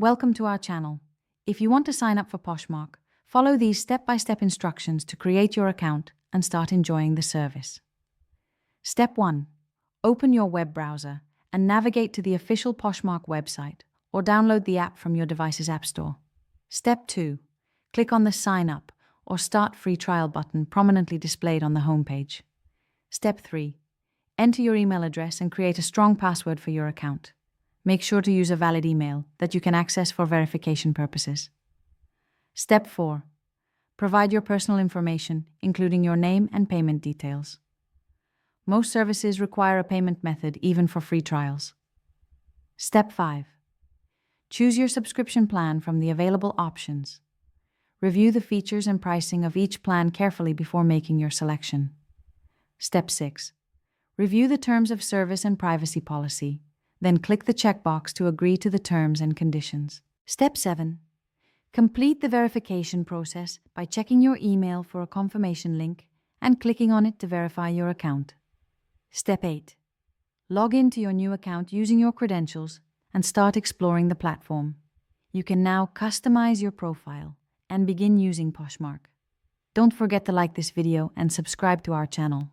Welcome to our channel. If you want to sign up for Poshmark, follow these step-by-step instructions to create your account and start enjoying the service. Step 1. Open your web browser and navigate to the official Poshmark website or download the app from your device's app store. Step 2. Click on the Sign Up or Start Free Trial button prominently displayed on the homepage. Step 3. Enter your email address and create a strong password for your account. Make sure to use a valid email that you can access for verification purposes. Step 4. Provide your personal information, including your name and payment details. Most services require a payment method even for free trials. Step 5. Choose your subscription plan from the available options. Review the features and pricing of each plan carefully before making your selection. Step 6. Review the terms of service and privacy policy, then click the checkbox to agree to the terms and conditions. Step 7. Complete the verification process by checking your email for a confirmation link and clicking on it to verify your account. Step 8. Log into your new account using your credentials and start exploring the platform. You can now customize your profile and begin using Poshmark. Don't forget to like this video and subscribe to our channel.